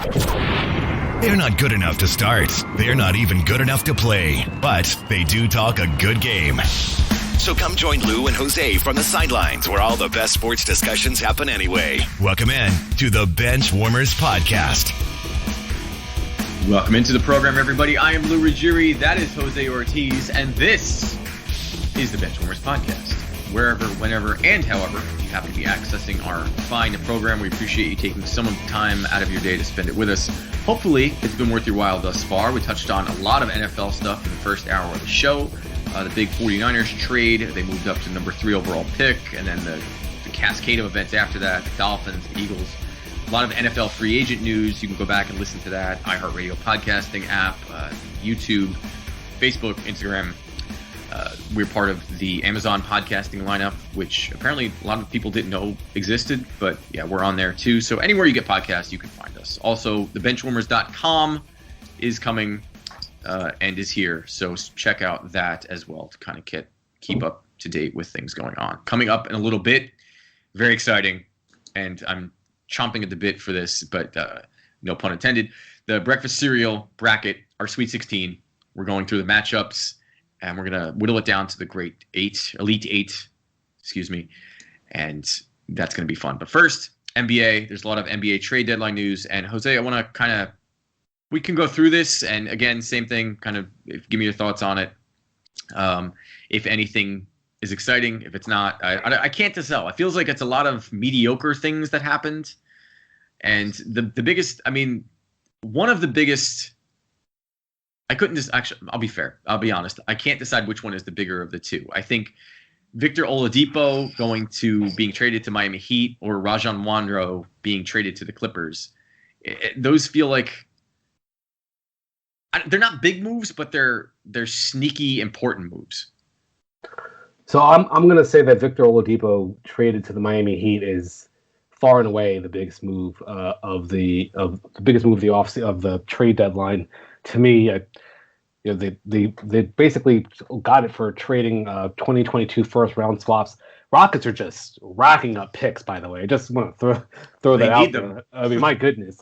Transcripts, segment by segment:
They're not good enough to start. They're not even good enough to play. But they do talk a good game. So come join Lou and Jose from the sidelines where all the best sports discussions happen anyway. Welcome in to the Benchwarmerz podcast. Welcome into the program, everybody. I am Lou Ruggieri. That is Jose Ortiz. And this is the Benchwarmerz podcast. Wherever, whenever, and however you happen to be accessing our fine program, we appreciate you taking some of the time out of your day to spend it with us. Hopefully, it's been worth your while thus far. We touched on a lot of NFL stuff in the first hour of the show. The big 49ers trade, they moved up to number 3 overall pick, and then the cascade of events after that, the Dolphins, the Eagles. A lot of NFL free agent news. You can go back and listen to that. iHeartRadio podcasting app, YouTube, Facebook, Instagram. We're part of the Amazon podcasting lineup, which apparently a lot of people didn't know existed, but yeah, we're on there too. So anywhere you get podcasts, you can find us. Also, thebenchwarmers.com is coming and is here. So check out that as well to kind of keep up to date with things going on. Coming up in a little bit, very exciting, and I'm chomping at the bit for this, but no pun intended. The breakfast cereal bracket, our Sweet 16. We're going through the matchups. And we're going to whittle it down to the Elite Eight, and that's going to be fun. But first, NBA. There's a lot of NBA trade deadline news. And Jose, I want to we can go through this. And again, same thing, give me your thoughts on it. If anything is exciting, if it's not, I can't tell. It feels like it's a lot of mediocre things that happened. And the biggest, one of the biggest, I'll be fair. I'll be honest. I can't decide which one is the bigger of the two. I think Victor Oladipo being traded to Miami Heat or Rajon Rondo being traded to the Clippers. Those feel like they're not big moves, but they're sneaky important moves. So I'm going to say that Victor Oladipo traded to the Miami Heat is far and away the biggest move of the trade deadline. To me, they basically got it for trading 2022 first round swaps. Rockets are just racking up picks, by the way. I just want to throw that out there. My goodness,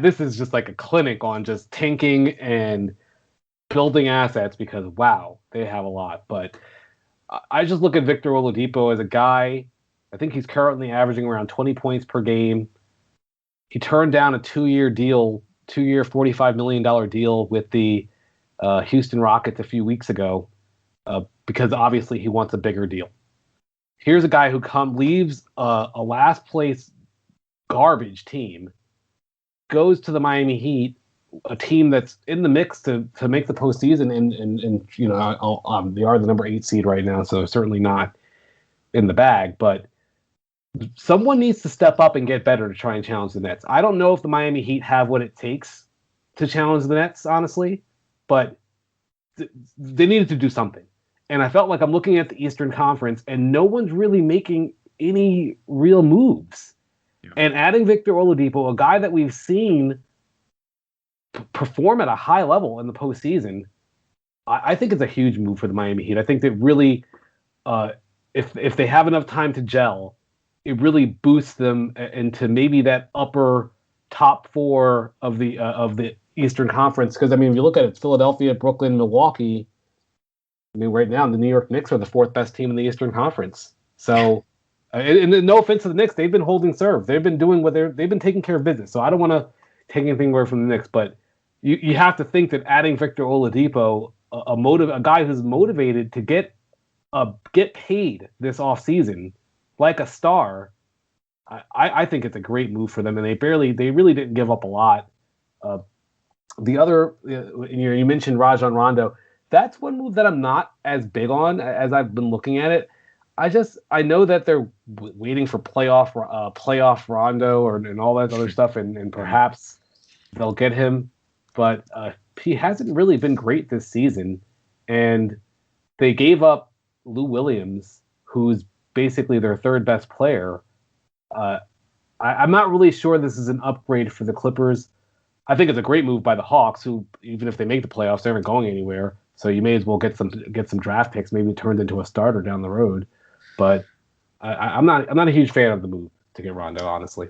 this is just like a clinic on just tanking and building assets because wow, they have a lot. But I just look at Victor Oladipo as a guy. I think he's currently averaging around 20 points per game. He turned down a 2-year deal. 2-year, $45 million deal with the Houston Rockets a few weeks ago because obviously he wants a bigger deal. Here's a guy who leaves a last place garbage team, goes to the Miami Heat, a team that's in the mix to make the postseason, and they are the number 8 seed right now, so certainly not in the bag, but someone needs to step up and get better to try and challenge the Nets. I don't know if the Miami Heat have what it takes to challenge the Nets, honestly, but they needed to do something. And I felt like I'm looking at the Eastern Conference and no one's really making any real moves. Yeah. And adding Victor Oladipo, a guy that we've seen perform at a high level in the postseason, I think it's a huge move for the Miami Heat. I think that really, if they have enough time to gel, it really boosts them into maybe that upper top 4 of the Eastern Conference. Because, if you look at it, Philadelphia, Brooklyn, Milwaukee, right now the New York Knicks are the 4th best team in the Eastern Conference. So, and no offense to the Knicks, they've been holding serve. They've been doing they've been taking care of business. So I don't want to take anything away from the Knicks, but you have to think that adding Victor Oladipo, a guy who's motivated to get paid this offseason, like a star, I think it's a great move for them, and they really didn't give up a lot. The other, you mentioned Rajon Rondo. That's one move that I'm not as big on as I've been looking at it. I know that they're waiting for playoff Rondo and all that other stuff, and perhaps they'll get him, but he hasn't really been great this season, and they gave up Lou Williams, who's basically their 3rd best player. I'm not really sure this is an upgrade for the Clippers. I think it's a great move by the Hawks, who even if they make the playoffs, they aren't going anywhere. So you may as well get some draft picks, maybe turned into a starter down the road. But I'm not a huge fan of the move to get Rondo, honestly.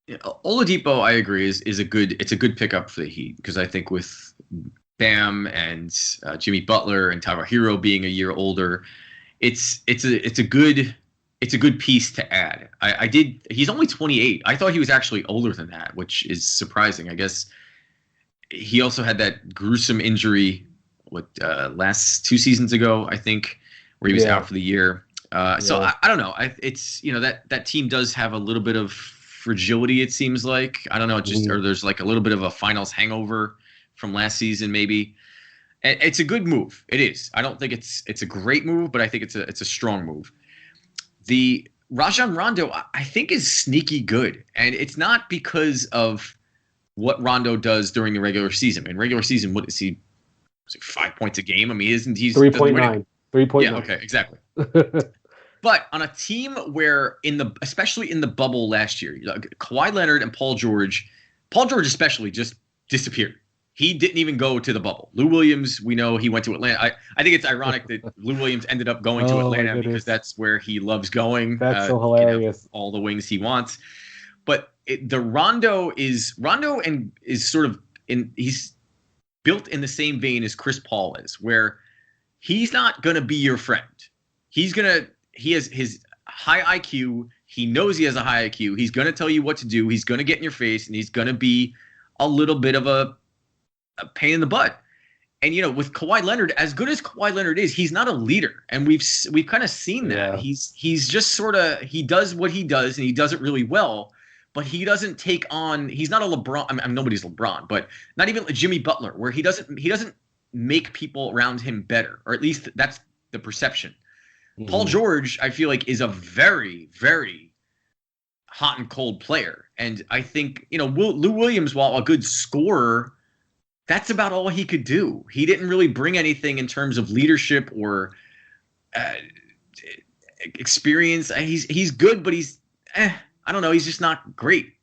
Yeah, Oladipo, I agree, is a good pickup for the Heat, because I think with Bam and Jimmy Butler and Tyler Hero being a year older, it's a good piece to add. He's only 28. I thought he was actually older than that, which is surprising. I guess he also had that gruesome injury last 2 seasons ago, I think, where he was out for the year. So I don't know. It's that team does have a little bit of fragility, it seems like. I don't know, or there's like a little bit of a finals hangover from last season, maybe. And it's a good move. It is. I don't think it's a great move, but I think it's a strong move. The Rajon Rondo, I think, is sneaky good, and it's not because of what Rondo does during the regular season. In regular season, what is he? Was it 5 points a game? I mean, isn't he 3.9? 3.9. Yeah. Okay. Exactly. But on a team where, especially in the bubble last year, Kawhi Leonard and Paul George especially just disappeared. He didn't even go to the bubble. Lou Williams, we know he went to Atlanta. I think it's ironic that Lou Williams ended up going to Atlanta because that's where he loves going. That's so hilarious. All the wings he wants. But Rondo is sort of he's built in the same vein as Chris Paul is, where he's not going to be your friend. He has his high IQ. He knows he has a high IQ. He's going to tell you what to do. He's going to get in your face, and he's going to be a little bit of a pain in the butt. And with Kawhi Leonard, as good as Kawhi Leonard is, he's not a leader, and we've kind of seen that. Yeah. He's just sort of, he does what he does, and he does it really well. But he doesn't take on. He's not a LeBron. I mean, nobody's LeBron, but not even a Jimmy Butler, where he doesn't make people around him better, or at least that's the perception. Mm-hmm. Paul George, I feel like, is a very, very hot and cold player. And I think, Lou Williams, while a good scorer, that's about all he could do. He didn't really bring anything in terms of leadership or experience. He's good, but he's, I don't know, he's just not great.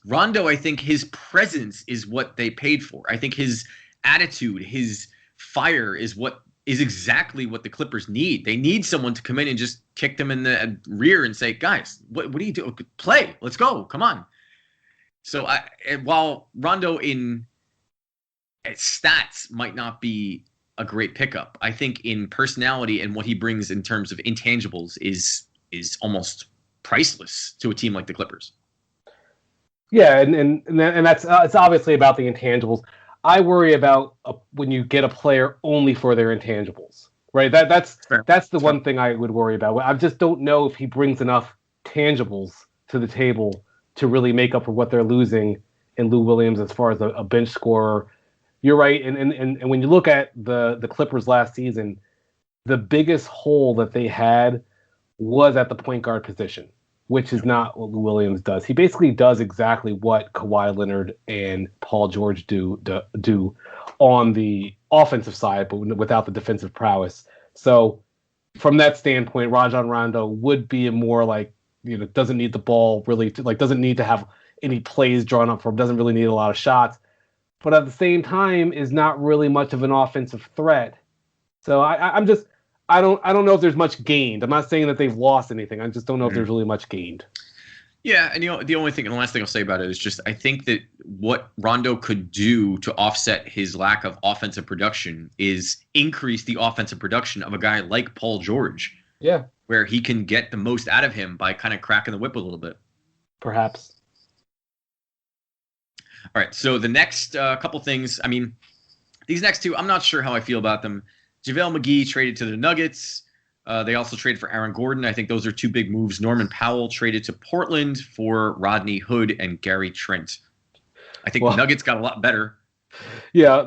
Rondo, I think his presence is what they paid for. I think his attitude, his fire is exactly what the Clippers need. They need someone to come in and just kick them in the rear and say, guys, what do you do? Play. Let's go. Come on. So while Rondo in stats might not be a great pickup, I think in personality and what he brings in terms of intangibles is almost priceless to a team like the Clippers. Yeah, and that's it's obviously about the intangibles. I worry about when you get a player only for their intangibles, right? That's the one thing I would worry about. I just don't know if he brings enough tangibles to the table to really make up for what they're losing in Lou Williams as far as a bench scorer. You're right, and when you look at the Clippers last season, the biggest hole that they had was at the point guard position, which is not what Lou Williams does. He basically does exactly what Kawhi Leonard and Paul George do on the offensive side, but without the defensive prowess. So from that standpoint, Rajon Rondo would be a more like, doesn't need the ball really, doesn't need to have any plays drawn up for him, doesn't really need a lot of shots, but at the same time is not really much of an offensive threat. So I don't know if there's much gained. I'm not saying that they've lost anything. I just don't know if there's really much gained. Yeah, and the only thing, and the last thing I'll say about it is just I think that what Rondo could do to offset his lack of offensive production is increase the offensive production of a guy like Paul George. Yeah. Where he can get the most out of him by kind of cracking the whip a little bit. Perhaps. All right, so the next couple things, I mean, these next two, I'm not sure how I feel about them. Javel Mcgee traded to the Nuggets. They also traded for Aaron Gordon. I think those are two big moves. Norman Powell traded to Portland for Rodney Hood and Gary Trent. I think the Nuggets got a lot better. Yeah,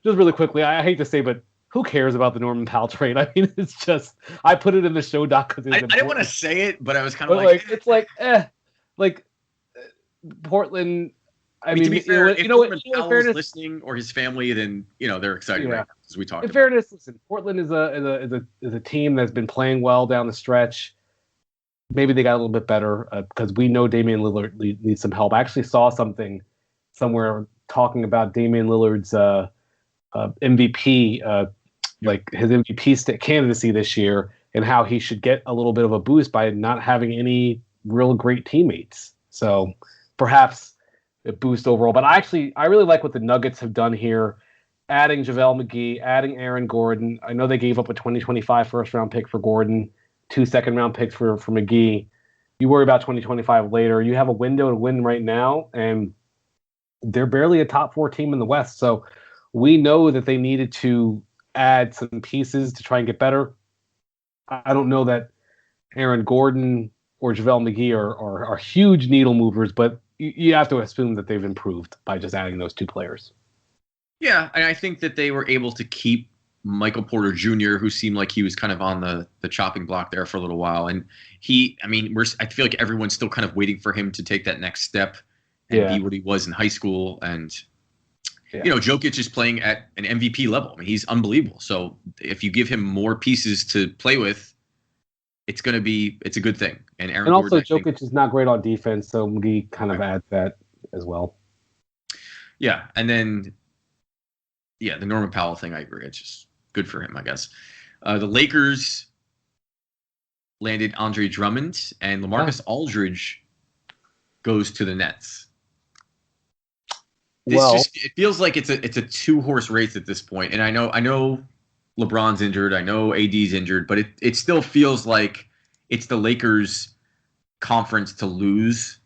just really quickly, I hate to say, but who cares about the Norman Powell trade? I mean, it's just, I put it in the show doc because I didn't want to say it, but I was kind of like it's like Portland. I mean, to be fair, if Norman Powell's listening or his family, then they're excited right now, as we talked. In fairness, listen, Portland is a team that's been playing well down the stretch. Maybe they got a little bit better because we know Damian Lillard needs some help. I actually saw something somewhere talking about Damian Lillard's MVP, like his MVP candidacy this year, and how he should get a little bit of a boost by not having any real great teammates. So. perhaps a boost overall. But I really like what the Nuggets have done here, adding Javel McGee, adding Aaron Gordon. I know they gave up a 2025 first-round pick for Gordon, 2 second-round picks for McGee. You worry about 2025 later. You have a window to win right now, and they're barely a top 4 team in the West. So we know that they needed to add some pieces to try and get better. I don't know that Aaron Gordon or JaVale McGee are huge needle movers, but you have to assume that they've improved by just adding those 2 players. Yeah, and I think that they were able to keep Michael Porter Jr., who seemed like he was kind of on the chopping block there for a little while. And I feel like everyone's still kind of waiting for him to take that next step and be what he was in high school. And, Jokic is playing at an MVP level. I mean, he's unbelievable. So if you give him more pieces to play with, it's a good thing. And also Gordon, Jokic is not great on defense, so McGee kind of adds that as well. Yeah, and then, the Norman Powell thing, I agree. It's just good for him, I guess. The Lakers landed Andre Drummond, and LaMarcus Aldridge goes to the Nets. It feels like it's a 2-horse race at this point. And I know LeBron's injured, I know AD's injured, but it still feels like it's the Lakers' conference to lose,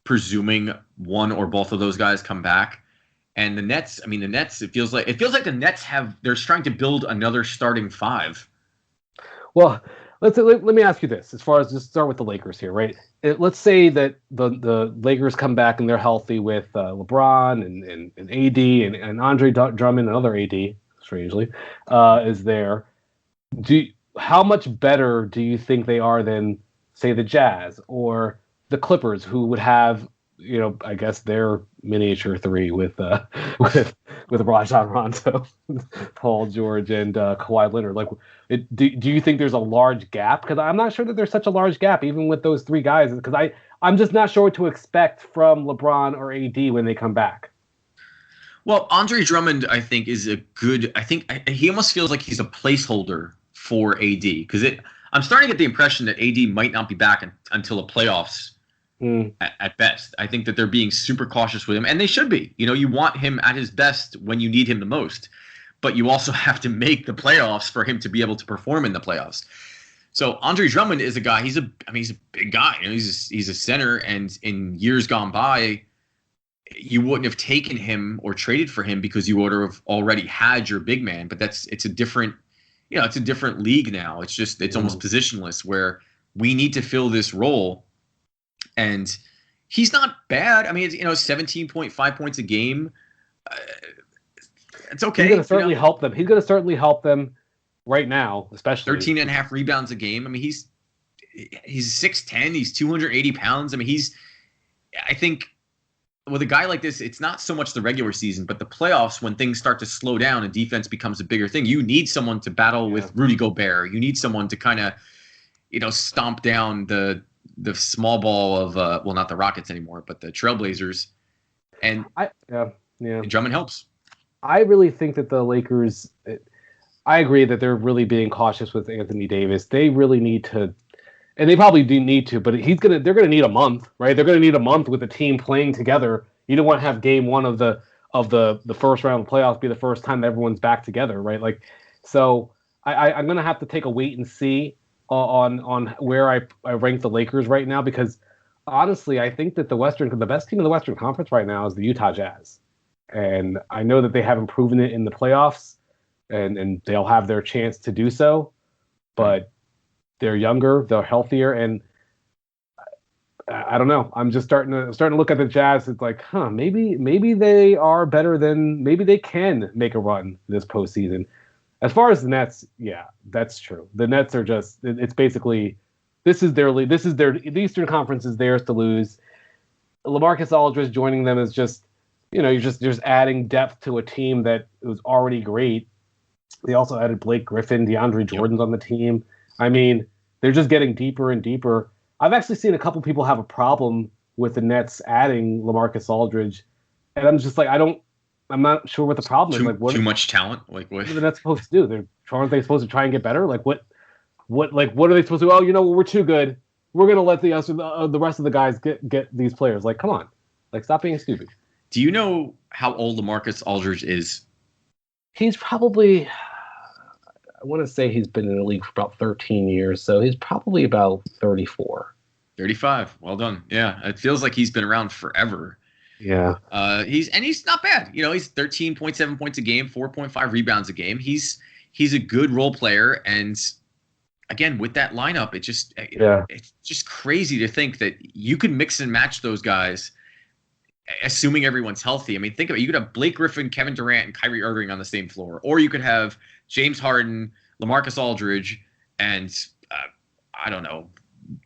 presuming one or both of those guys come back. And the Nets, it feels like the Nets they're trying to build another starting 5. Well, let me ask you this. As far as just start with the Lakers here, right? Let's say that the Lakers come back and they're healthy with LeBron and AD and Andre Drummond, another AD, strangely, is there. How much better do you think they are than, say, the Jazz or the Clippers, who would have, I guess their miniature 3 with Rajon Rondo, Paul George, and Kawhi Leonard? Like, do you think there's a large gap? Because I'm not sure that there's such a large gap, even with those 3 guys. Because I'm just not sure what to expect from LeBron or AD when they come back. Well, Andre Drummond, I think, is he almost feels like he's a placeholder for AD. Because I'm starting to get the impression that AD might not be back until the playoffs. At best. I think that they're being super cautious with him, and they should be. You want him at his best when you need him the most, but you also have to make the playoffs for him to be able to perform in the playoffs. So Andre Drummond is a guy. He's a big guy. He's a center, and in years gone by, you wouldn't have taken him or traded for him because you would have already had your big man. But it's a different league now. It's almost positionless, where we need to fill this role. And he's not bad. 17.5 points a game. It's okay. He's going to certainly help them. He's going to certainly help them right now, especially. 13.5 rebounds a game. He's 6'10". He's 280 pounds. I think with a guy like this, it's not so much the regular season, but the playoffs, when things start to slow down and defense becomes a bigger thing. You need someone to battle with Rudy Gobert. You need someone to kind of, stomp down the small ball of not the Rockets anymore, but the Trailblazers, and Drummond helps. I really think that the Lakers. I agree that they're really being cautious with Anthony Davis. They really need to, and they probably do need to. But they're gonna need a month, right? They're gonna need a month with the team playing together. You don't want to have game 1 of the first round of the playoffs be the first time that everyone's back together, right? Like, so I'm gonna have to take a wait and see on where I rank the Lakers right now, because honestly, I think that the best team in the Western Conference right now is the Utah Jazz. And I know that they haven't proven it in the playoffs, and they'll have their chance to do so, but they're younger, they're healthier, and I don't know. I'm just starting to look at the Jazz. It's like, maybe they are better than, maybe they can make a run this postseason. As far as the Nets, yeah, that's true. The Nets are just, it's basically, the Eastern Conference is theirs to lose. LaMarcus Aldridge joining them is just, you're just adding depth to a team that was already great. They also added Blake Griffin, DeAndre Jordan's on the team. They're just getting deeper and deeper. I've actually seen a couple people have a problem with the Nets adding LaMarcus Aldridge, and I'm just like, I'm not sure what the problem is. Like, too much talent. Like, what are the Nets supposed to do? Aren't they supposed to try and get better? Like, what are they supposed to do? Oh, we're too good. We're gonna let the rest of the guys get these players. Like, come on. Like, stop being stupid. Do you know how old LaMarcus Aldridge is? He's probably, I want to say he's been in the league for about 13 years, so he's probably about 34. 35. Well done. Yeah, it feels like he's been around forever. Yeah. He's not bad. He's 13.7 points a game, 4.5 rebounds a game. He's a good role player, and again, with that lineup, it's just crazy to think that you can mix and match those guys, assuming everyone's healthy. I mean, think of it. You could have Blake Griffin, Kevin Durant, and Kyrie Irving on the same floor, or you could have James Harden, LaMarcus Aldridge, and I don't know.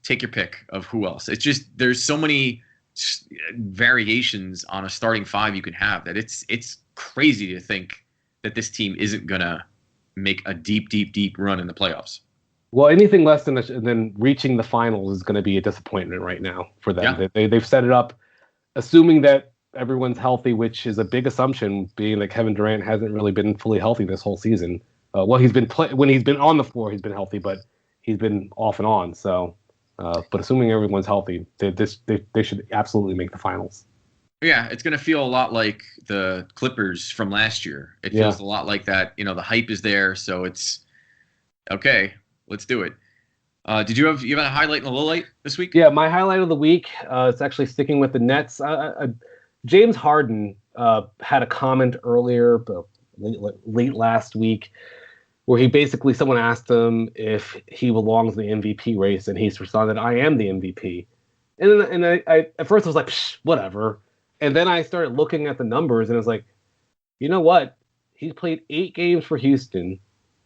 Take your pick of who else. It's just there's so many variations on a starting five you can have that it's crazy to think that this team isn't gonna make a deep run in the playoffs. Well, anything less than reaching the finals is going to be a disappointment right now for them. Yeah. They've set it up, assuming that everyone's healthy, which is a big assumption, being that Kevin Durant hasn't really been fully healthy this whole season. Well, he's been when he's been on the floor, he's been healthy, but he's been off and on. So, but assuming everyone's healthy, they should absolutely make the finals. Yeah, it's going to feel a lot like the Clippers from last year. It feels a lot like that. The hype is there, so it's okay. Let's do it. Did you have a highlight and a low light this week? Yeah, my highlight of the week is actually sticking with the Nets. James Harden had a comment earlier, late last week, where someone asked him if he belongs in the MVP race, and he's responded, "I am the MVP." And I at first I was like, whatever. And then I started looking at the numbers, and I was like, you know what? He played 8 games for Houston.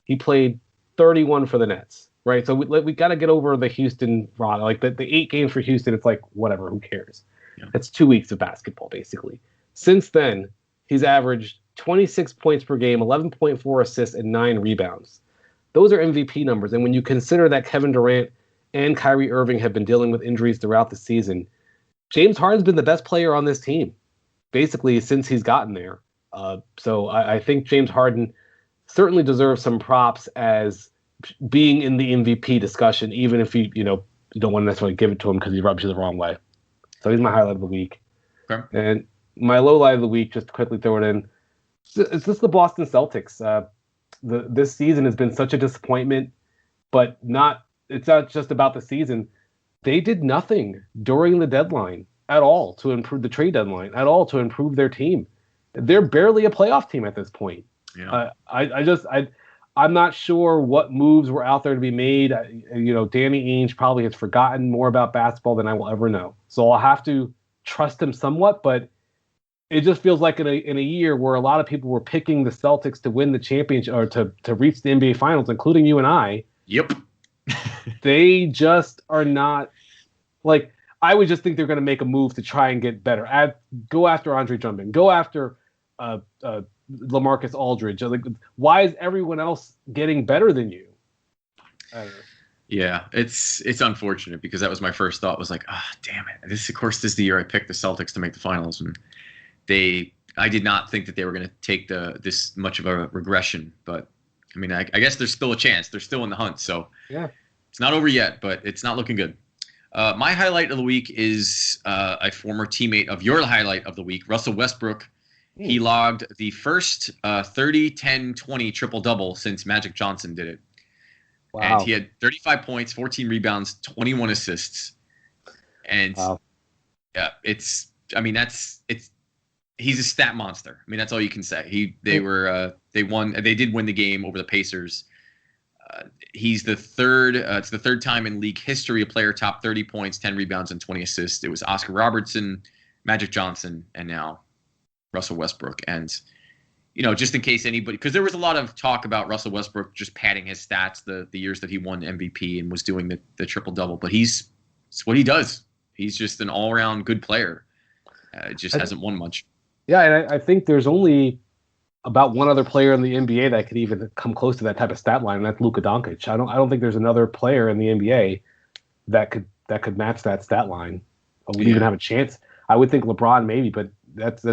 He played 31 for the Nets, right? So we got to get over the Houston rod. Like the 8 games for Houston, it's like, whatever, who cares? Yeah. That's 2 weeks of basketball, basically. Since then, he's averaged 26 points per game, 11.4 assists, and 9 rebounds. Those are MVP numbers. And when you consider that Kevin Durant and Kyrie Irving have been dealing with injuries throughout the season, James Harden's been the best player on this team, basically, since he's gotten there. So I think James Harden certainly deserves some props as being in the MVP discussion, even if you don't want to necessarily give it to him because he rubs you the wrong way. So he's my highlight of the week. Okay. And my low light of the week, just to quickly throw it in, it's just the Boston Celtics. This season has been such a disappointment, but it's not just about the season. They did nothing during the deadline at all to improve the trade deadline, at all to improve their team. They're barely a playoff team at this point. Yeah. I'm not sure what moves were out there to be made. Danny Ainge probably has forgotten more about basketball than I will ever know. So I'll have to trust him somewhat, but it just feels like in a year where a lot of people were picking the Celtics to win the championship or to reach the NBA Finals, including you and I. Yep. They just are not like. I would just think they're going to make a move to try and get better. Go after Andre Drummond. Go after LaMarcus Aldridge. Like, why is everyone else getting better than you? Yeah, it's unfortunate because that was my first thought. Was like, damn it! This is the year I picked the Celtics to make the finals, and I did not think that they were going to take this much of a regression. But I mean, I guess there's still a chance. They're still in the hunt, so yeah, it's not over yet, but it's not looking good. My highlight of the week is a former teammate of your highlight of the week, Russell Westbrook. He logged the first 30, 10, 20 triple-double since Magic Johnson did it. Wow. And he had 35 points, 14 rebounds, 21 assists. And yeah, he's a stat monster. I mean, that's all you can say. They did win the game over the Pacers. He's the third. It's the third time in league history a player topped 30 points, 10 rebounds, and 20 assists. It was Oscar Robertson, Magic Johnson, and now Russell Westbrook. And just in case anybody, because there was a lot of talk about Russell Westbrook just padding his stats the years that he won MVP and was doing the triple double. But it's what he does. He's just an all around good player. Just hasn't won much. Yeah, and I think there's only about one other player in the NBA that could even come close to that type of stat line, and that's Luka Doncic. I don't think there's another player in the NBA that could match that stat line. Or would even have a chance. I would think LeBron maybe, but that's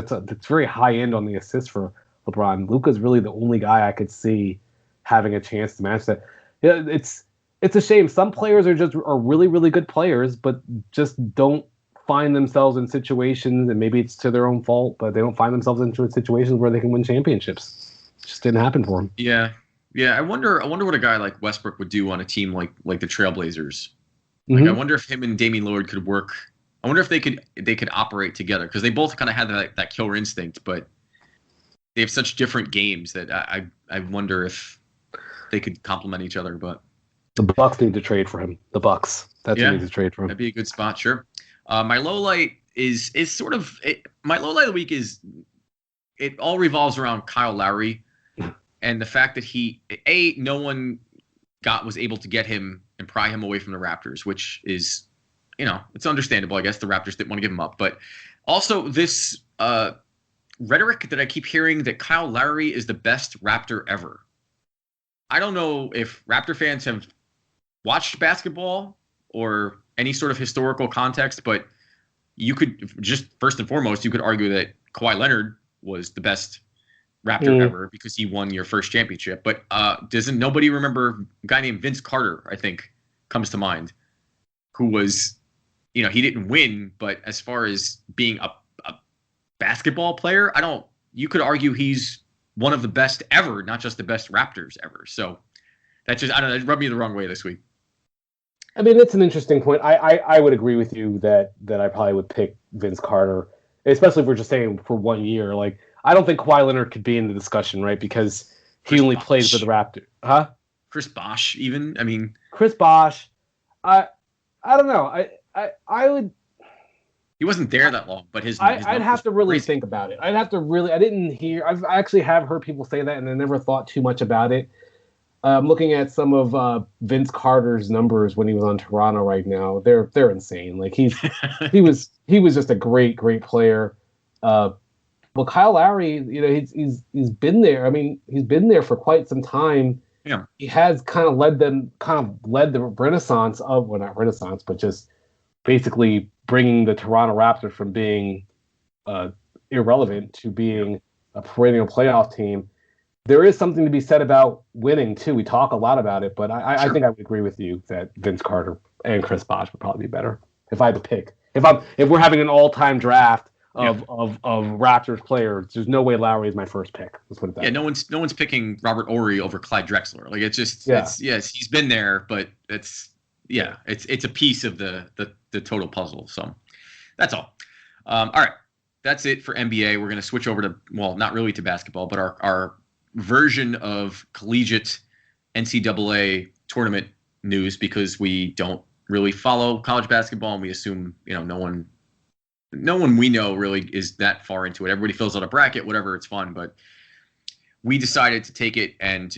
very high end on the assists for LeBron. Luka's really the only guy I could see having a chance to match that. Yeah, it's a shame. Some players are really, really good players, but just don't find themselves in situations, and maybe it's to their own fault, but they don't find themselves into situations where they can win championships. It just didn't happen for them. Yeah. I wonder what a guy like Westbrook would do on a team like the Trailblazers. Like, I wonder if him and Damian Lillard could work. I wonder if they could operate together, because they both kind of had that killer instinct, but they have such different games that I wonder if they could complement each other. But the Bucks need to trade for him. The Bucks. That's what need to trade for him. That'd be a good spot, sure. My low light is sort of my low light of the week is it all revolves around Kyle Lowry and the fact that no one was able to get him and pry him away from the Raptors, which is, it's understandable. I guess the Raptors didn't want to give him up, but also this rhetoric that I keep hearing that Kyle Lowry is the best Raptor ever. I don't know if Raptor fans have watched basketball or any sort of historical context, but you could just, first and foremost, you could argue that Kawhi Leonard was the best Raptor ever because he won your first championship. But doesn't nobody remember a guy named Vince Carter, I think, comes to mind, who was, he didn't win, but as far as being a basketball player, you could argue he's one of the best ever, not just the best Raptors ever. So that just, it rubbed me the wrong way this week. I mean, it's an interesting point. I would agree with you that I probably would pick Vince Carter, especially if we're just saying for 1 year. Like, I don't think Kawhi Leonard could be in the discussion, right? Because he only played for the Raptors. Huh? Chris Bosh, even? I mean... Chris Bosh. I don't know. I would... He wasn't there that long, but I'd have to really think about it. I actually have heard people say that, and I never thought too much about it. I'm looking at some of Vince Carter's numbers when he was on Toronto right now. They're insane. Like, he was just a great player. Well, Kyle Lowry, he's been there. I mean, he's been there for quite some time. Yeah. He has kind of led the renaissance of, well, not renaissance, but just basically bringing the Toronto Raptors from being irrelevant to being a perennial playoff team. There is something to be said about winning too. We talk a lot about it, but I think I would agree with you that Vince Carter and Chris Bosh would probably be better if I had to pick. If we're having an all-time draft of Raptors players, there's no way Lowry is my first pick. Let's put it that way. Yeah, no one's picking Robert Horry over Clyde Drexler. Like, it's just yes, he's been there, but it's a piece of the total puzzle. So that's all. All right, that's it for NBA. We're gonna switch over to, well, not really to basketball, but our version of collegiate NCAA tournament news, because we don't really follow college basketball and we assume no one we know really is that far into it. Everybody fills out a bracket, whatever, it's fun, but we decided to take it and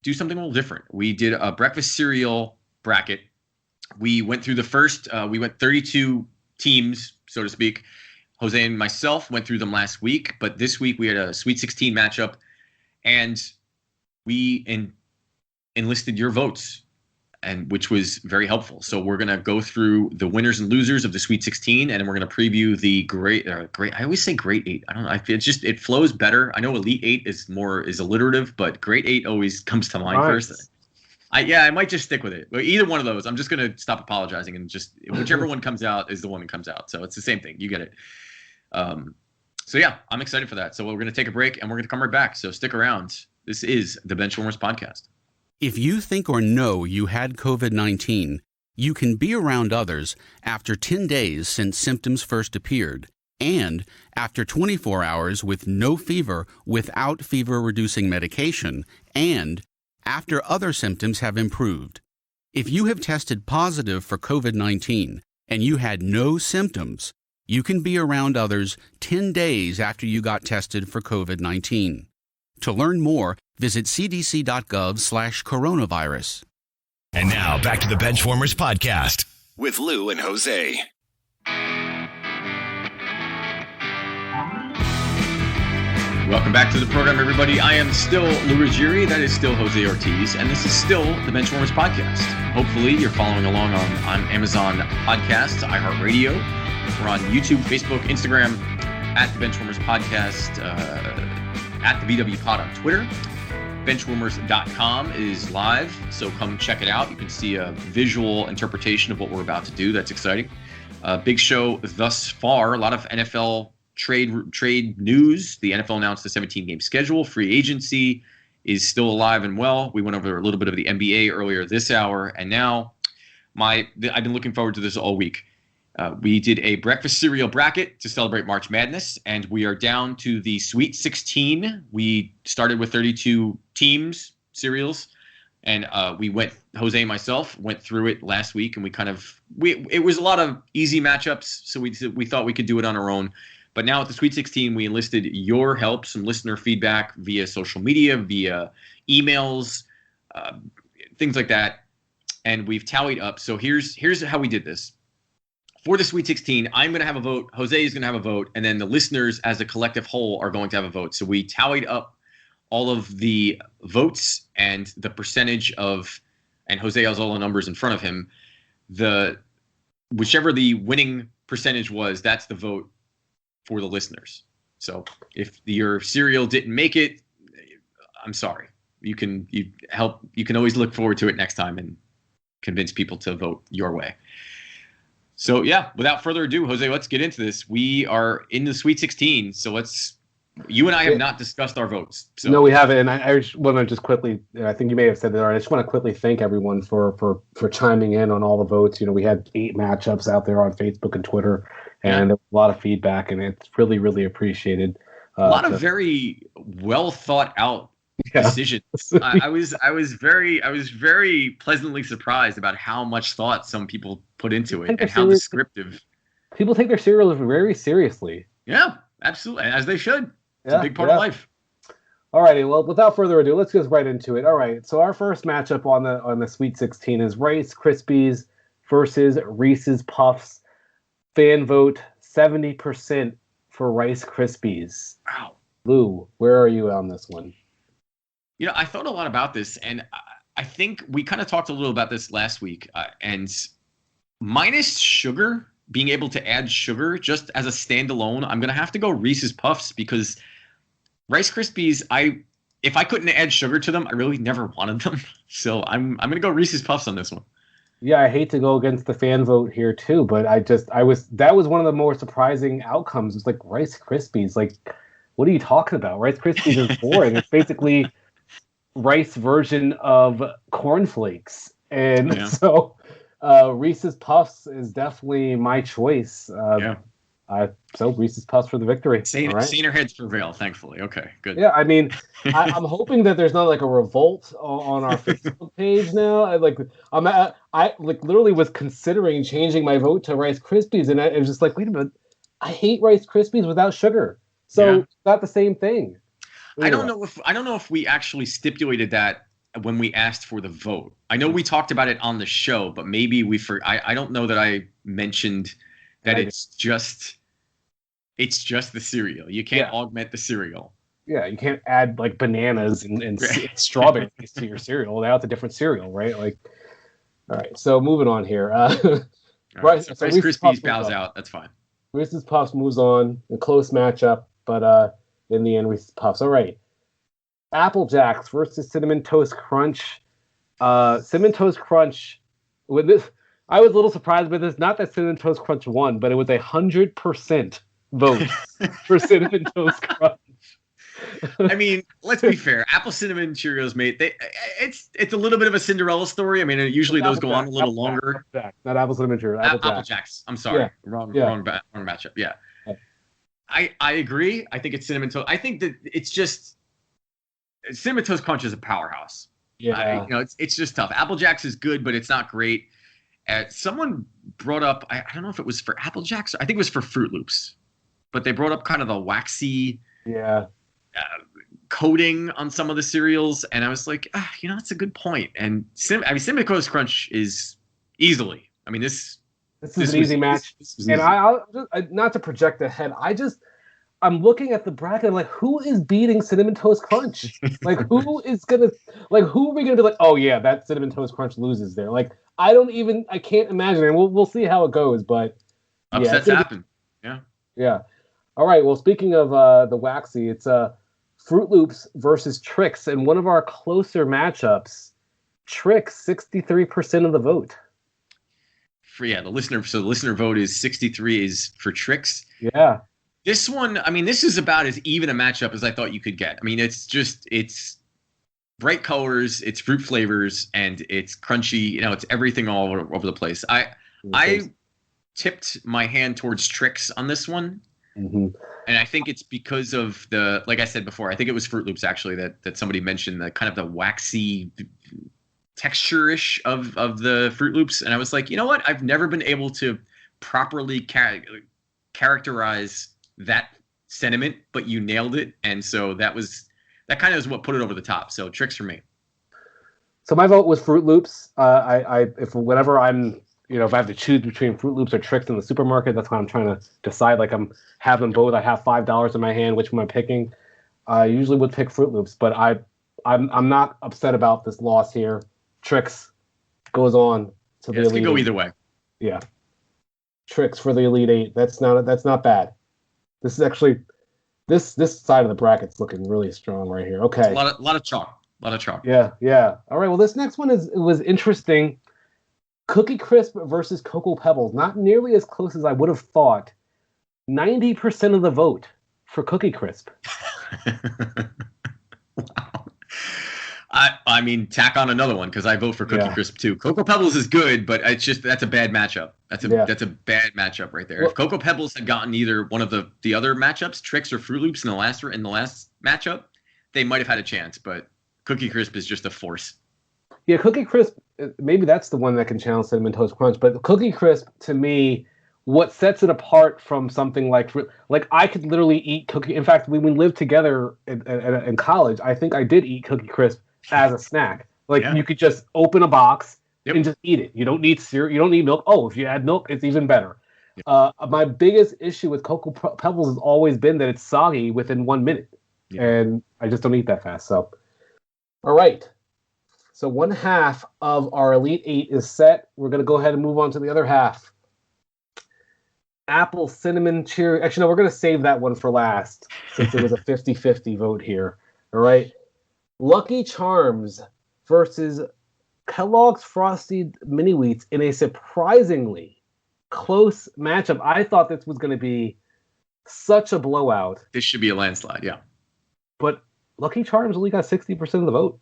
do something a little different. We did a breakfast cereal bracket. We went through the first, we went 32 teams, so to speak. Jose and myself went through them last week, but this week we had a Sweet 16 matchup, and we enlisted your votes, and which was very helpful. So we're going to go through the winners and losers of the Sweet 16, and we're going to preview the great. I always say Great 8. I don't know. It flows better. I know Elite 8 is alliterative, but Great 8 always comes to mind first. I might just stick with it. Either one of those, I'm just going to stop apologizing and just whichever one comes out is the one that comes out. So it's the same thing. You get it. So yeah, I'm excited for that. So we're going to take a break and we're going to come right back. So stick around. This is the Benchwarmerz podcast. If you think or know you had COVID-19, you can be around others after 10 days since symptoms first appeared, and after 24 hours with no fever without fever-reducing medication, and after other symptoms have improved. If you have tested positive for COVID-19 and you had no symptoms, you can be around others 10 days after you got tested for COVID-19. To learn more, visit cdc.gov/coronavirus. And now back to the Benchwarmers podcast with Lou and Jose. Welcome back to the program, everybody. I am still Lou Ruggieri. That is still Jose Ortiz. And this is still the Benchwarmers podcast. Hopefully you're following along on Amazon Podcasts, iHeartRadio. We're on YouTube, Facebook, Instagram, at the Benchwarmers podcast, at the BW Pod on Twitter. Benchwarmers.com is live, so come check it out. You can see a visual interpretation of what we're about to do. That's exciting. Big show thus far. A lot of NFL trade news. The NFL announced the 17-game schedule. Free agency is still alive and well. We went over a little bit of the NBA earlier this hour, and now I've been looking forward to this all week. We did a breakfast cereal bracket to celebrate March Madness, and we are down to the Sweet 16. We started with 32 teams, cereals, and Jose and myself went through it last week, and it was a lot of easy matchups, so we thought we could do it on our own. But now at the Sweet 16, we enlisted your help, some listener feedback via social media, via emails, things like that, and we've tallied up. So here's how we did this. For the Sweet 16, I'm going to have a vote, Jose is going to have a vote, and then the listeners as a collective whole are going to have a vote. So we tallied up all of the votes and the percentage of, and Jose has all the numbers in front of him, whichever the winning percentage was, that's the vote for the listeners. So if your cereal didn't make it, I'm sorry. You can always look forward to it next time and convince people to vote your way. So yeah, without further ado, Jose, let's get into this. We are in the Sweet 16, so you and I have not discussed our votes. So. No, we haven't. And I just want to just quickly, I think you may have said that already. I just want to quickly thank everyone for chiming in on all the votes. We had 8 matchups out there on Facebook and Twitter, and there was a lot of feedback, and it's really, really appreciated. A lot of very well thought out decisions. I was very pleasantly surprised about how much thought some people put into it and how descriptive. People take their cereals very seriously. Yeah, absolutely, as they should. It's a big part of life. All righty. Well, without further ado, let's get right into it. All right. So our first matchup on the Sweet 16 is Rice Krispies versus Reese's Puffs. Fan vote 70% for Rice Krispies. Wow. Lou, where are you on this one? I thought a lot about this, and I think we kind of talked a little about this last week. And minus sugar, being able to add sugar just as a standalone, I'm going to have to go Reese's Puffs because Rice Krispies, if I couldn't add sugar to them, I really never wanted them. So I'm going to go Reese's Puffs on this one. Yeah, I hate to go against the fan vote here too, but that was one of the more surprising outcomes. It's like Rice Krispies. Like, what are you talking about? Rice Krispies is boring. It's basically rice version of cornflakes. And so Reese's Puffs is definitely my choice. So Reese's Puffs for the victory. Saner heads prevail, thankfully. Okay, good. Yeah, I mean, I'm hoping that there's not like a revolt on our Facebook page now. I literally was considering changing my vote to Rice Krispies, and I was just like, wait a minute, I hate Rice Krispies without sugar, so it's not the same thing. Anyway. I don't know if we actually stipulated that when we asked for the vote. I know we talked about it on the show, but maybe I don't know that I mentioned that it's just the cereal. You can't augment the cereal. Yeah, you can't add like bananas and strawberries to your cereal. Now it's a different cereal, right? Like, all right. So moving on here. Rice Krispies bows out. That's fine. Reese's Puffs moves on. A close matchup, but in the end, Reese's Puffs. All right. Apple Jacks versus Cinnamon Toast Crunch. Cinnamon Toast Crunch. With this, I was a little surprised by this. Not that Cinnamon Toast Crunch won, but it was 100% vote for Cinnamon Toast Crunch. I mean, let's be fair. Apple Cinnamon Cheerios, mate. It's a little bit of a Cinderella story. I mean, usually those go on a little longer. Not Apple Cinnamon Cheerios. Apple Jacks. I'm sorry. Yeah. Wrong matchup. Yeah. I agree. I think it's Cinnamon Toast. I think that it's just Cinnamon Toast Crunch is a powerhouse. Yeah. It's just tough. Apple Jacks is good, but it's not great. Someone brought up, I don't know if it was for Apple Jacks. I think it was for Fruit Loops, but they brought up kind of the waxy coating on some of the cereals, and I was like, that's a good point. And Cinnamon Toast Crunch is easily. I mean, this is an easy match. And I not to project ahead, I'm looking at the bracket. I'm like, who is beating Cinnamon Toast Crunch? Like, who are we gonna be like? Oh yeah, that Cinnamon Toast Crunch loses there. Like, I can't imagine. And we'll see how it goes. But upsets happen. Yeah. All right. Well, speaking of the waxy, it's Fruit Loops versus Trix, and one of our closer matchups. Trix 63% of the vote. the listener vote is 63 is for Trix. Yeah. This one, I mean, this is about as even a matchup as I thought you could get. I mean, it's bright colors, it's fruit flavors, and it's crunchy. You know, it's everything all over the place. I tipped my hand towards Trix on this one. Mm-hmm. And I think it's because of like I said before, I think it was Fruit Loops actually that somebody mentioned, the kind of the waxy texture-ish of the Fruit Loops. And I was like, you know what? I've never been able to properly characterize that sentiment, but you nailed it. And so that kind of is what put it over the top. So Trix for me. So my vote was Fruit Loops. Whenever I'm, if I have to choose between Fruit Loops or Trix in the supermarket, that's why I'm trying to decide. Like, I'm having both. I have $5 in my hand. Which one am I picking? I usually would pick Fruit Loops, but I'm not upset about this loss here. Trix goes on to the Elite. It can go either way. Yeah, Trix for the Elite Eight. That's not bad. This is actually this side of the bracket's looking really strong right here. Okay, it's a lot of chalk. Yeah. All right. Well, this next one was interesting. Cookie Crisp versus Cocoa Pebbles. Not nearly as close as I would have thought. 90% of the vote for Cookie Crisp. Wow. I mean, tack on another one because I vote for Cookie Crisp too. Cocoa Pebbles is good, but that's a bad matchup. That's a bad matchup right there. Well, if Cocoa Pebbles had gotten either one of the other matchups, Trix or Fruit Loops in the last matchup, they might have had a chance. But Cookie Crisp is just a force. Yeah, Cookie Crisp, maybe that's the one that can challenge Cinnamon Toast Crunch. But Cookie Crisp, to me, what sets it apart from something like I could literally eat cookie. In fact, when we lived together in college, I think I did eat Cookie Crisp as a snack. You could just open a box and just eat it. You don't need cereal. You don't need milk. Oh, if you add milk, it's even better. Yep. My biggest issue with Cocoa Pebbles has always been that it's soggy within 1 minute. Yep. And I just don't eat that fast. So, all right. So one half of our Elite Eight is set. We're going to go ahead and move on to the other half. Apple Cinnamon Cheerios. Actually, no, we're going to save that one for last since it was a 50-50 vote here. All right. Lucky Charms versus Kellogg's Frosty Mini Wheats in a surprisingly close matchup. I thought this was going to be such a blowout. This should be a landslide, yeah. But Lucky Charms only got 60% of the vote.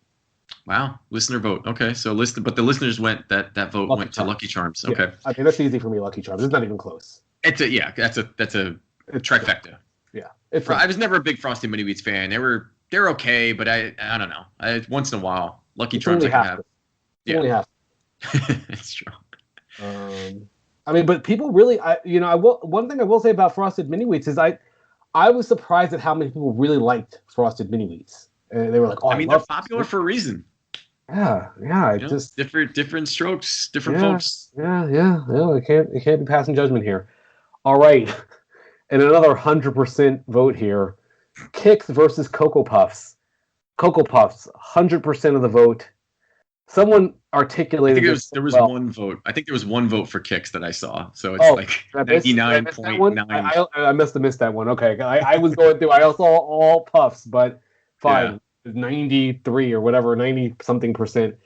Wow, listener vote. Okay, so but the listeners went that vote went to Lucky Charms. Okay, yeah. I mean that's easy for me. Lucky Charms. It's not even close. That's a trifecta. Yeah, I was never a big Frosty Mini Wheats fan. They're okay, but I don't know. Once in a while, Lucky Charms I can have. Only half. It's true. I mean, but people really, one thing I will say about Frosted Mini Wheats is I was surprised at how many people really liked Frosted Mini Wheats. And they were like, "Oh, I mean, they're popular for a reason." Yeah. Just different strokes, different folks. Yeah. It can't be passing judgment here. All right, and another 100% vote here. Kix versus Cocoa Puffs. Cocoa Puffs, 100% of the vote. Someone articulated. There was one vote. I think there was one vote for Kix that I saw. So it's 99.9. I must have missed that one. Okay, I was going through. I saw all Puffs, but. Fine, 93 or whatever, 90-something%.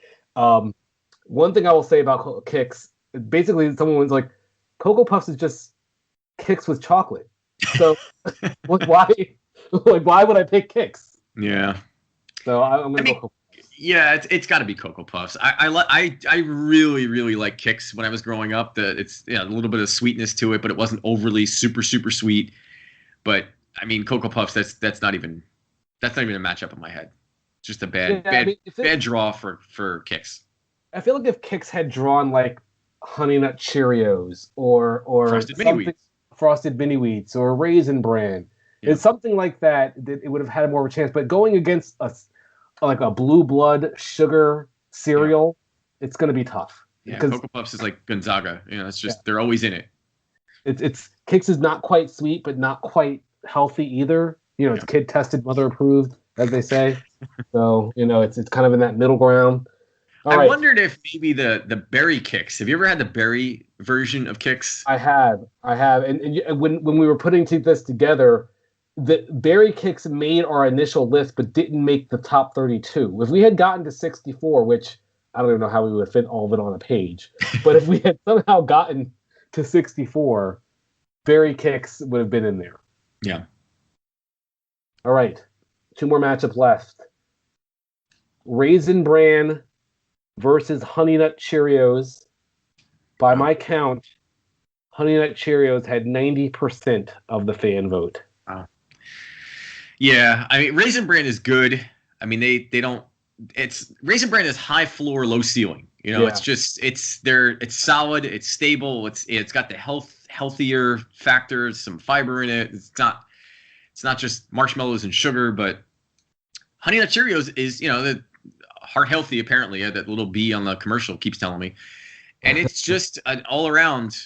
One thing I will say about Kix, basically someone was like, Cocoa Puffs is just Kix with chocolate. So why would I pick Kix? Yeah. So I'm going to go. Yeah, it's got to be Cocoa Puffs. I really, really like Kix when I was growing up. It's a little bit of sweetness to it, but it wasn't overly super, super sweet. But I mean, Cocoa Puffs, that's not even a matchup in my head. It's just a bad draw for Kix. I feel like if Kix had drawn like Honey Nut Cheerios or Frosted Mini Wheats or Raisin Bran, it's something like that it would have had more of a chance. But going against like a Blue Blood sugar cereal, it's going to be tough. Yeah, Cocoa Puffs is like Gonzaga. It's just they're always in it. It's Kix is not quite sweet, but not quite healthy either. It's kid tested, mother approved, as they say. So, it's kind of in that middle ground. I wondered if maybe the berry Kix. Have you ever had the berry version of Kix? I have. And when we were putting this together, the berry Kix made our initial list, but didn't make the top 32. If we had gotten to 64, which I don't even know how we would fit all of it on a page. But if we had somehow gotten to 64, Berry Kicks would have been in there. Yeah. All right. 2 more matchups left. Raisin Bran versus Honey Nut Cheerios. By my count, Honey Nut Cheerios had 90% of the fan vote. Wow. Yeah, I mean, Raisin Bran is good. I mean, they don't. Raisin Bran is high floor, low ceiling. You know, it's solid, it's stable, it's got the healthier factors, some fiber in it. It's not just marshmallows and sugar, but Honey Nut Cheerios is, the heart healthy apparently. That little bee on the commercial keeps telling me, and it's just an all around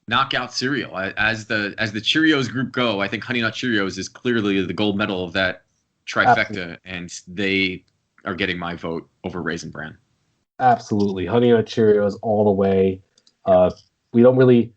knockout cereal. As the Cheerios group go, I think Honey Nut Cheerios is clearly the gold medal of that trifecta, Absolutely. And they are getting my vote over Raisin Bran. Absolutely, Honey Nut Cheerios all the way. We don't really.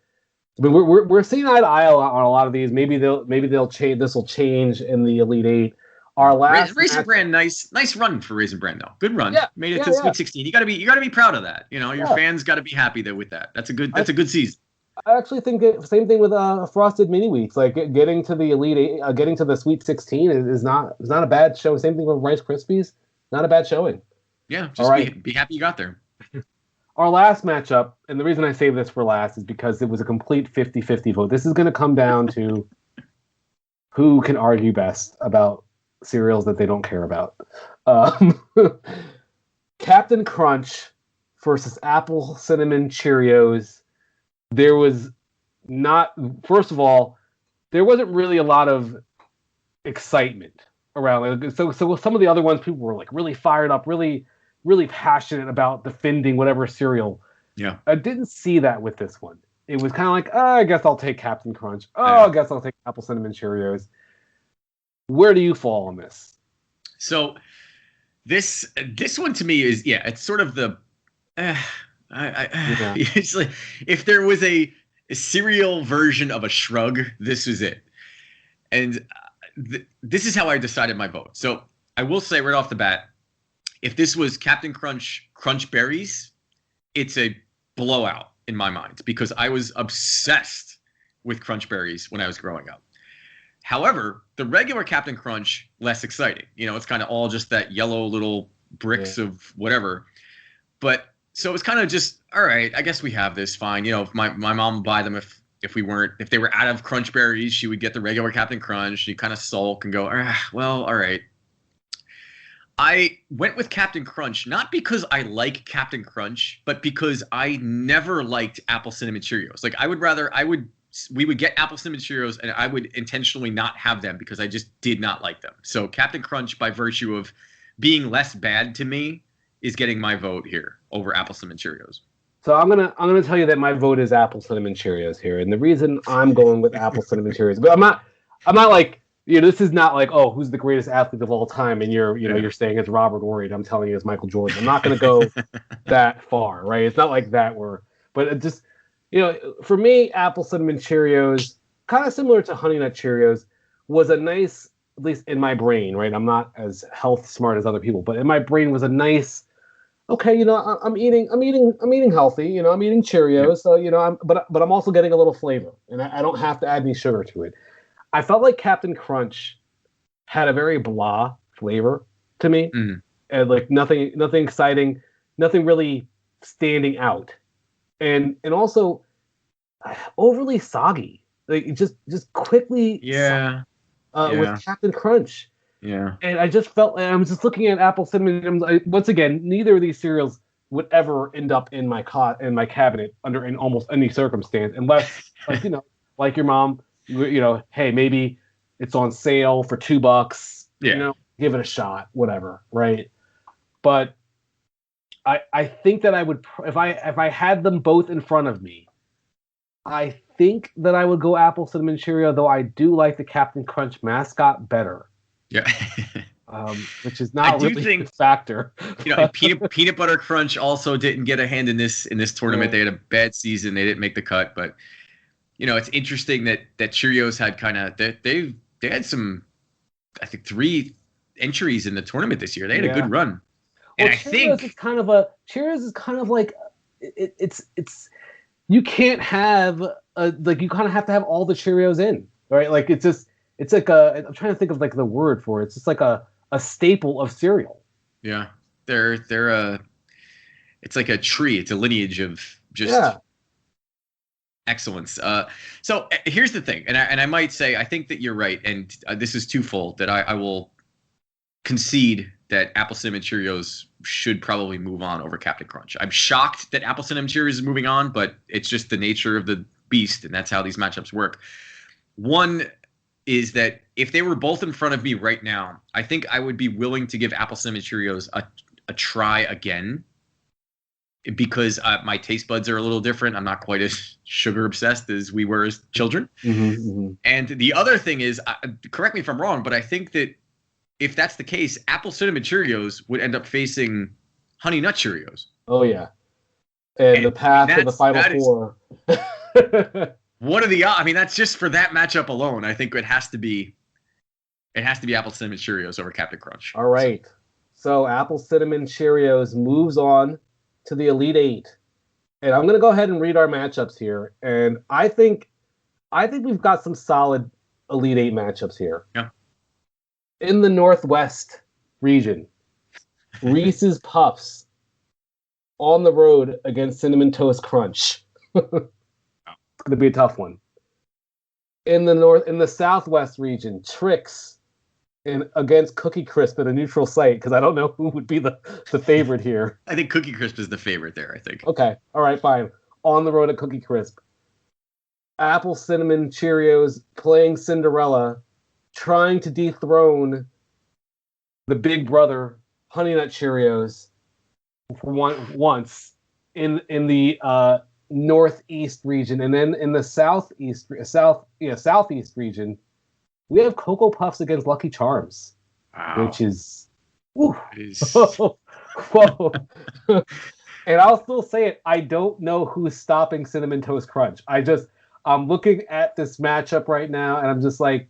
I mean, we're seeing eye to eye on a lot of these. Maybe they'll change. This will change in the Elite Eight. Our last Raisin Bran, nice run for Raisin Bran though. Good run. Yeah, made it to Sweet 16. You gotta be proud of that. Your fans got to be happy with that. That's a good season. I actually think same thing with Frosted Mini Wheats. Like getting to the Elite Eight, getting to the Sweet 16 is not a bad show. Same thing with Rice Krispies. Not a bad showing. Yeah, just be happy you got there. Our last matchup, and the reason I saved this for last is because it was a complete 50-50 vote. This is going to come down to who can argue best about cereals that they don't care about. Captain Crunch versus Apple Cinnamon Cheerios. There was first of all, there wasn't really a lot of excitement around. So some of the other ones, people were like really fired up, really passionate about defending whatever cereal. Yeah. I didn't see that with this one. It was kind of like, I guess I'll take Captain Crunch. I guess I'll take Apple Cinnamon Cheerios. Where do you fall on this? So this one to me is, it's sort of the, it's like, if there was a cereal version of a shrug, this is it. And this is how I decided my vote. So I will say right off the bat, if this was Captain Crunch Berries, it's a blowout in my mind because I was obsessed with Crunch Berries when I was growing up. However, the regular Captain Crunch, less exciting. It's kind of all just that yellow little bricks of whatever. But so it was kind of just, all right, I guess we have this, fine. If my mom would buy them if they were out of Crunch Berries, she would get the regular Captain Crunch. She'd kind of sulk and go, well, all right. I went with Captain Crunch, not because I like Captain Crunch, but because I never liked Apple Cinnamon Cheerios. Like we would get Apple Cinnamon Cheerios and I would intentionally not have them because I just did not like them. So Captain Crunch, by virtue of being less bad to me, is getting my vote here over Apple Cinnamon Cheerios. So I'm gonna tell you that my vote is Apple Cinnamon Cheerios here, and the reason I'm going with Apple Cinnamon Cheerios, but I'm not like, this is not like, oh, who's the greatest athlete of all time, and you're saying it's Robert Horry, and I'm telling you it's Michael Jordan. I'm not gonna go that far, right? It's not like that but it just, for me, Apple Cinnamon Cheerios, kind of similar to Honey Nut Cheerios, was a nice, at least in my brain, right? I'm not as health smart as other people, but in my brain was a nice, okay, I'm eating healthy, I'm eating Cheerios, so but I'm also getting a little flavor, and I don't have to add any sugar to it. I felt like Captain Crunch had a very blah flavor to me, and like nothing exciting, nothing really standing out, and also overly soggy, like just quickly, with Captain Crunch. Yeah. And I just felt, and I was just looking at Apple Cinnamon. Once again, neither of these cereals would ever end up in my cabinet in almost any circumstance, unless, like your mom, hey, maybe it's on sale for $2. Yeah. Give it a shot, whatever, right? But I think that I would, if I had them both in front of me, I think that I would go Apple Cinnamon Cheerio, though I do like the Captain Crunch mascot better. Yeah. Which is not really a factor. Peanut Butter Crunch also didn't get a hand in this tournament. They had a bad season. They didn't make the cut, but it's interesting that Cheerios had kind of they had some, I think, 3 entries in the tournament this year. They had a good run. And I Cheerios think Cheerios is kind of like it's you can't have you kind of have to have all the Cheerios in, right? Like it's like I'm trying to think of like the word for it. It's just like a staple of cereal. Yeah, they're it's like a tree. It's a lineage of just excellence. So here's the thing, and I might say I think that you're right, and this is twofold. That I will concede that Apple Cinnamon Cheerios should probably move on over Captain Crunch. I'm shocked that Apple Cinnamon Cheerios is moving on, but it's just the nature of the beast, and that's how these matchups work. One is that if they were both in front of me right now, I think I would be willing to give Apple Cinnamon Cheerios a try again, because my taste buds are a little different. I'm not quite as sugar obsessed as we were as children. And the other thing is, correct me if I'm wrong, but I think that if that's the case, Apple Cinnamon Cheerios would end up facing Honey Nut Cheerios. Oh yeah, and the path to the Final Four. What are the odds? I mean, that's just for that matchup alone. I think it has to be Apple Cinnamon Cheerios over Captain Crunch. All right, so Apple Cinnamon Cheerios moves on to the Elite Eight, and I'm gonna go ahead and read our matchups here. And I think we've got some solid Elite Eight matchups here. Yeah. In the Northwest region, Reese's Puffs on the road against Cinnamon Toast Crunch. It's going to be a tough one. In the Southwest region, Trix against Cookie Crisp at a neutral site, because I don't know who would be the favorite here. I think Cookie Crisp is the favorite there, I think. Okay. All right, fine. On the road at Cookie Crisp. Apple Cinnamon Cheerios playing Cinderella, trying to dethrone the big brother Honey Nut Cheerios for once in the Northeast region, and then in the Southeast region, we have Cocoa Puffs against Lucky Charms, which is, whoa. And I'll still say it. I don't know who's stopping Cinnamon Toast Crunch. I'm looking at this matchup right now, and I'm just like,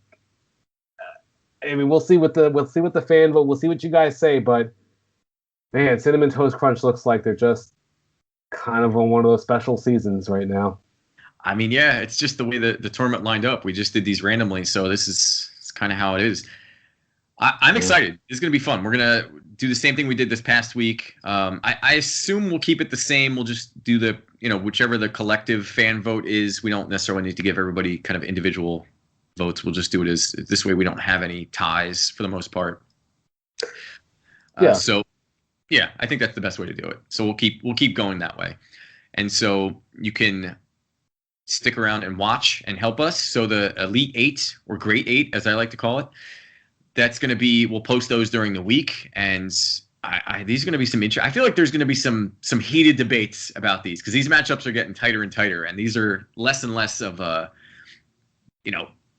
I mean, we'll see what the fan vote. We'll see what you guys say, but man, Cinnamon Toast Crunch looks like they're just kind of on one of those special seasons right now. I mean, yeah, it's just the way the tournament lined up. We just did these randomly, so it's kind of how it is. I'm excited. It's going to be fun. We're going to do the same thing we did this past week. I assume we'll keep it the same. We'll just do whichever the collective fan vote is. We don't necessarily need to give everybody kind of individual votes. We'll just do it as this way. We don't have any ties for the most part. So yeah, I think that's the best way to do it. So we'll keep going that way. And so you can stick around and watch and help us. So the Elite Eight, or Great Eight, as I like to call it, that's going to be, we'll post those during the week. And these are going to be some I feel like there's going to be some heated debates about these, because these matchups are getting tighter and tighter, and these are less and less of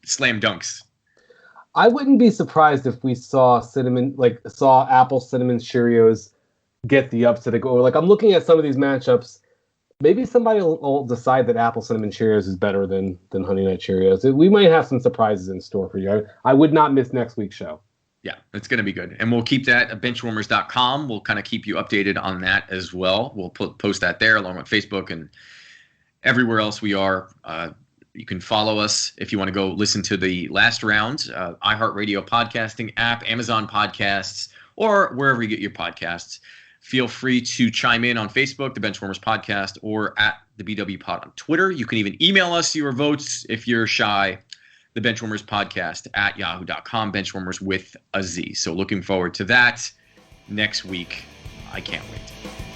slam dunks. I wouldn't be surprised if we saw Apple Cinnamon Cheerios get the upset. Or like, I'm looking at some of these matchups. Maybe somebody will decide that Apple Cinnamon Cheerios is better than Honey Nut Cheerios. We might have some surprises in store for you. I would not miss next week's show. Yeah, it's going to be good. And we'll keep that at benchwarmers.com. We'll kind of keep you updated on that as well. We'll post that there along with Facebook and everywhere else we are. You can follow us if you want to go listen to the last round, iHeartRadio podcasting app, Amazon Podcasts, or wherever you get your podcasts. Feel free to chime in on Facebook, the Benchwarmers Podcast, or at the BW Pod on Twitter. You can even email us your votes if you're shy, the Benchwarmers Podcast at yahoo.com, Benchwarmers with a Z. So looking forward to that next week. I can't wait.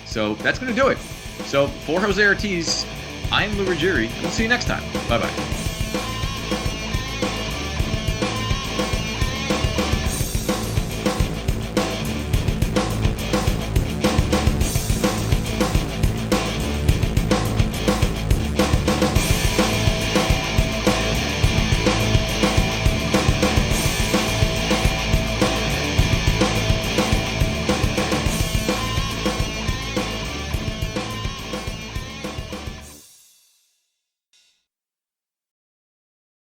So that's going to do it. So for Jose Ortiz, I'm Lou Ruggieri, and we'll see you next time. Bye-bye.